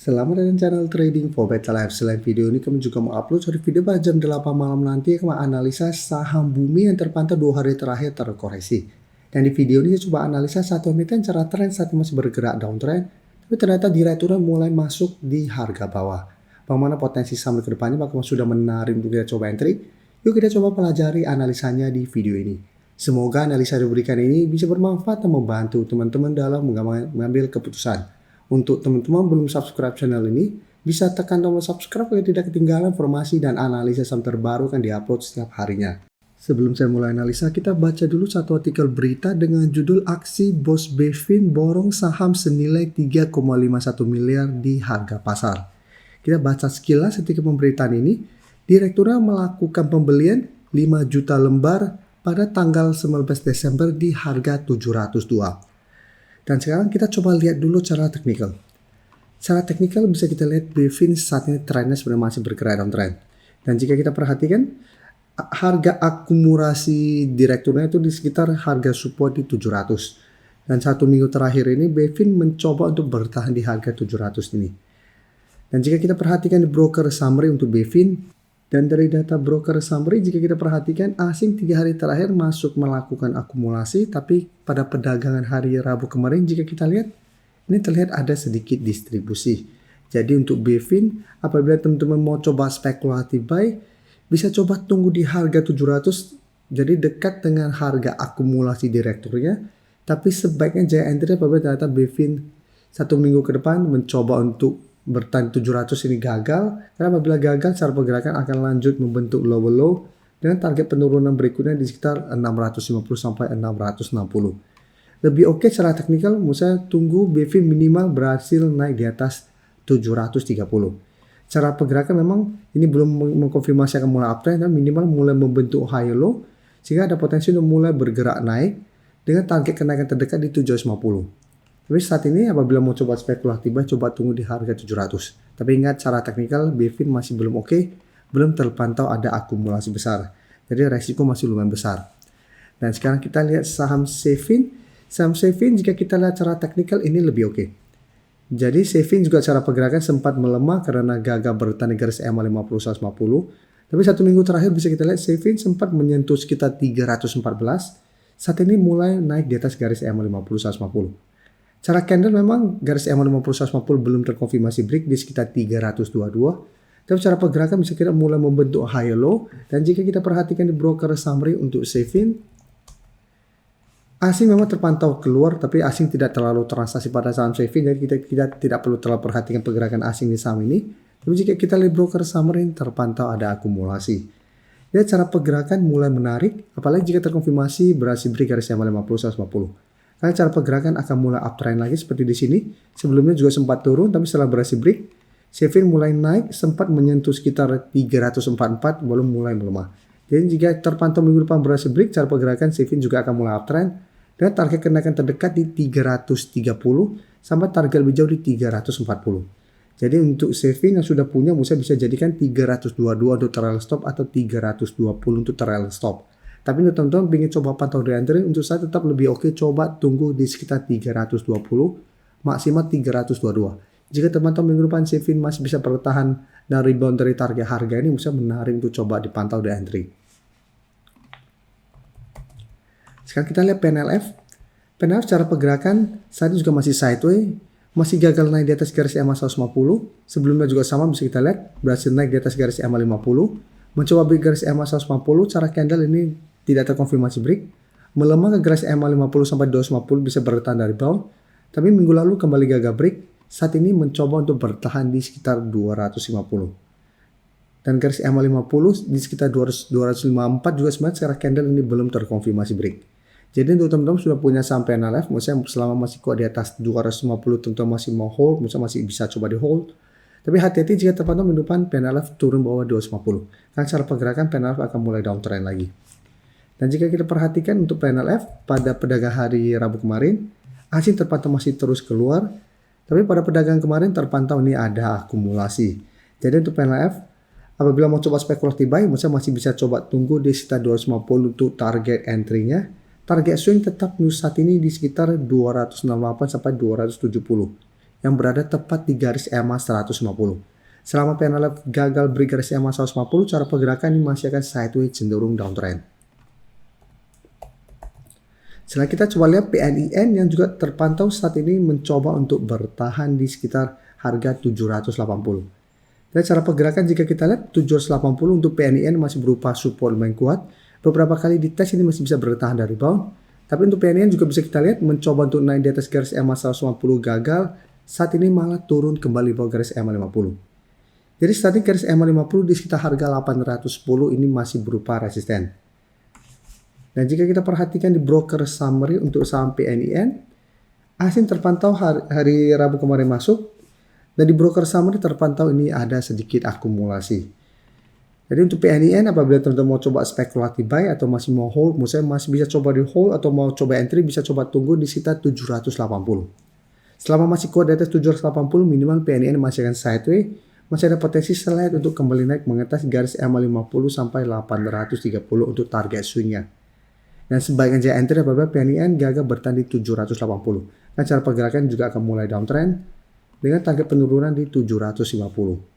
Selamat datang channel Trading for Better Life. Selain video ini, kami juga mengupload sore video pada jam 8 malam nanti yang menganalisa saham bumi yang terpantau 2 hari terakhir terkoreksi. Dan di video ini saya coba analisa satu emiten cara tren saat ini masih bergerak downtrend, tapi ternyata direkturnya mulai masuk di harga bawah. Bagaimana potensi saham ke depannya, apakah sudah menarik untuk kita coba entry? Yuk kita coba pelajari analisanya di video ini. Semoga analisa yang diberikan ini bisa bermanfaat dan membantu teman-teman dalam mengambil keputusan. Untuk teman-teman belum subscribe channel ini, bisa tekan tombol subscribe agar tidak ketinggalan informasi dan analisa saham terbaru yang diupload setiap harinya. Sebelum saya mulai analisa, kita baca dulu satu artikel berita dengan judul Aksi Bos Bevin Borong Saham Senilai 3,51 miliar di Harga Pasar. Kita baca sekilas ketika pemberitaan ini. Direkturnya melakukan pembelian 5 juta lembar pada tanggal 19 Desember di harga 702. Dan sekarang kita coba lihat dulu cara teknikal. Secara teknikal bisa kita lihat Bevin saat ini trennya sebenarnya masih bergerak downtrend. Dan jika kita perhatikan harga akumulasi direkturnya itu di sekitar harga support di 700. Dan 1 minggu terakhir ini Bevin mencoba untuk bertahan di harga 700 ini. Dan jika kita perhatikan di broker summary untuk Bevin, dan dari data broker summary jika kita perhatikan asing 3 hari terakhir masuk melakukan akumulasi, tapi pada perdagangan hari Rabu kemarin jika kita lihat ini terlihat ada sedikit distribusi. Jadi untuk Bevin apabila teman-teman mau coba spekulatif buy bisa coba tunggu di harga 700, jadi dekat dengan harga akumulasi direkturnya, tapi sebaiknya jangan entry apabila ternyata Bevin 1 minggu ke depan mencoba untuk bertahan 700 ini gagal, karena apabila gagal secara pergerakan akan lanjut membentuk lower low dengan target penurunan berikutnya di sekitar 650 sampai 660. Lebih oke secara teknikal, saya tunggu Bevin minimal berhasil naik di atas 730. Cara pergerakan memang ini belum mengkonfirmasi akan mulai uptrend, dan minimal mulai membentuk high low sehingga ada potensi untuk mulai bergerak naik dengan target kenaikan terdekat di 750. Tapi saat ini apabila mau coba spekulatif, coba tunggu di harga 700. Tapi ingat secara teknikal Bevin masih belum oke, belum terpantau ada akumulasi besar. Jadi resiko masih lumayan besar. Dan sekarang kita lihat saham Sevin. Saham Sevin jika kita lihat secara teknikal ini lebih oke. Jadi Sevin juga secara pergerakan sempat melemah karena gagal bertahan di garis EMA 50-150. Tapi 1 minggu terakhir bisa kita lihat Sevin sempat menyentuh sekitar 314. Saat ini mulai naik di atas garis EMA 50-150. Cara candle memang garis EMA 50-150 belum terkonfirmasi break di sekitar 322. Tapi cara pergerakan bisa kita mulai membentuk high low. Dan jika kita perhatikan di broker summary untuk Sevin, asing memang terpantau keluar, tapi asing tidak terlalu transaksi pada saham Sevin. Jadi kita tidak perlu terlalu perhatikan pergerakan asing di saham ini. Tapi jika kita lihat broker summary terpantau ada akumulasi. Jadi cara pergerakan mulai menarik, apalagi jika terkonfirmasi berhasil break garis EMA 50-150. Karena cara pergerakan akan mulai uptrend lagi seperti di sini. Sebelumnya juga sempat turun, tapi setelah berhasil break, Sevin mulai naik, sempat menyentuh sekitar 344, baru mulai melemah. Jadi jika terpantau minggu depan berhasil break, cara pergerakan Sevin juga akan mulai uptrend. Dan target kenaikan terdekat di 330, sampai target lebih jauh di 340. Jadi untuk Sevin yang sudah punya, bisa jadikan 322 untuk trial stop atau 320 untuk trial stop. Tapi untuk teman-teman ingin coba pantau di entry, untuk saya tetap lebih oke coba tunggu di sekitar 320, maksimal 322. Jika teman-teman minggu depan Sevin masih bisa bertahan dan rebound dari target harga ini, bisa menarik untuk coba dipantau di entry. Sekarang kita lihat PNLF. PNLF secara pergerakan saat ini juga masih sideways, masih gagal naik di atas garis EMA 150. Sebelumnya juga sama, bisa kita lihat berhasil naik di atas garis EMA 50. Mencoba break garis EMA 150, cara candle ini tidak terkonfirmasi break. Melemah ke garis EMA 50 sampai 250 bisa bertahan dari bawah. Tapi minggu lalu kembali gagal break. Saat ini mencoba untuk bertahan di sekitar 250. Dan garis EMA 50 di sekitar 254 juga sebenarnya secara candle ini belum terkonfirmasi break. Jadi untuk teman-teman sudah punya saham PNLF, maksudnya selama masih kuat di atas 250, teman-teman masih mau hold, maksudnya masih bisa coba di hold. Tapi hati-hati jika terpantau minggu depan PNLF turun bawah 250. Karena cara pergerakan PNLF akan mulai downtrend lagi. Dan jika kita perhatikan untuk PNLF pada pedagang hari Rabu kemarin, asing terpantau masih terus keluar. Tapi pada pedagang kemarin terpantau ini ada akumulasi. Jadi untuk PNLF, apabila mau coba spekulatif buy, masih bisa coba tunggu di sekitar 250 untuk target entry-nya. Target swing tetap saat ini di sekitar 268 sampai 270. yang berada tepat di garis EMA 150. Selama PNLF gagal break garis EMA 150, cara pergerakan ini masih akan sideways cenderung downtrend. Setelah kita coba lihat PNIN yang juga terpantau saat ini mencoba untuk bertahan di sekitar harga 780. Dan cara pergerakan jika kita lihat 780 untuk PNIN masih berupa support lumayan kuat. Beberapa kali di tes ini masih bisa bertahan dari rebound. Tapi untuk PNIN juga bisa kita lihat mencoba untuk naik di atas garis EMA 150 gagal. Saat ini malah turun kembali bawah garis EMA 50. Jadi saat ini garis EMA 50 di sekitar harga 810 ini masih berupa resisten. Dan jika kita perhatikan di broker summary untuk saham PNIN, ASIN terpantau hari Rabu kemarin masuk. Dan di broker summary terpantau ini ada sedikit akumulasi. Jadi untuk PNIN apabila teman-teman mau coba spekulatif buy atau masih mau hold, misalnya masih bisa coba di hold atau mau coba entry, bisa coba tunggu di sekitar 780. Selama masih kuat di atas 780 minimal PNIN masih akan sideways. Masih ada potensi slide untuk kembali naik mengatas garis EMA 50 sampai 830 untuk target swingnya. Dan sebaiknya jika entry apabila PNIN gagal bertahan di 780. Dan cara pergerakan juga akan mulai downtrend dengan target penurunan di 750.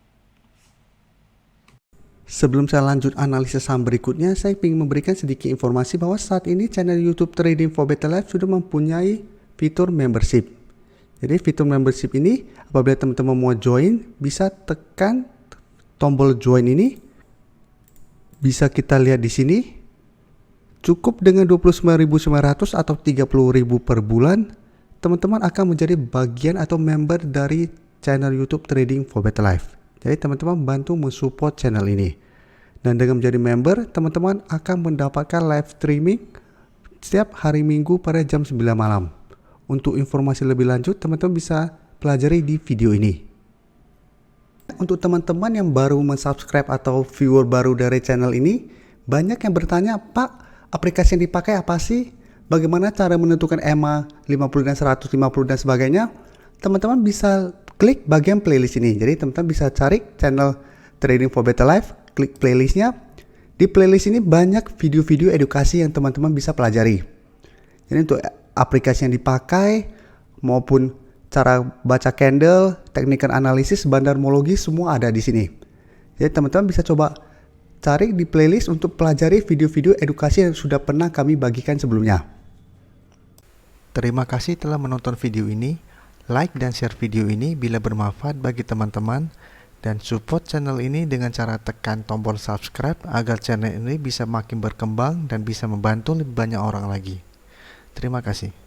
Sebelum saya lanjut analisis saham berikutnya, saya ingin memberikan sedikit informasi bahwa saat ini channel YouTube Trading for Better Life sudah mempunyai fitur membership. Jadi fitur membership ini apabila teman-teman mau join, bisa tekan tombol join ini. Bisa kita lihat di sini. Cukup dengan 29.900 atau 30.000 per bulan, teman-teman akan menjadi bagian atau member dari channel YouTube Trading for Better Life. Jadi teman-teman bantu mensupport channel ini. Dan dengan menjadi member, teman-teman akan mendapatkan live streaming setiap hari Minggu pada jam 9 malam. Untuk informasi lebih lanjut, teman-teman bisa pelajari di video ini. Untuk teman-teman yang baru mensubscribe atau viewer baru dari channel ini, banyak yang bertanya, Pak, aplikasi yang dipakai apa sih? Bagaimana cara menentukan EMA 50 dan 150 dan sebagainya? Teman-teman bisa klik bagian playlist ini. Jadi teman-teman bisa cari channel Trading for Better Life, klik playlistnya. Di playlist ini banyak video-video edukasi yang teman-teman bisa pelajari. Jadi untuk aplikasi yang dipakai maupun cara baca candle, teknik analisis, bandarmologi semua ada di sini. Jadi teman-teman bisa coba cari di playlist untuk pelajari video-video edukasi yang sudah pernah kami bagikan sebelumnya. Terima kasih telah menonton video ini. Like dan share video ini bila bermanfaat bagi teman-teman dan support channel ini dengan cara tekan tombol subscribe agar channel ini bisa makin berkembang dan bisa membantu lebih banyak orang lagi. Terima kasih.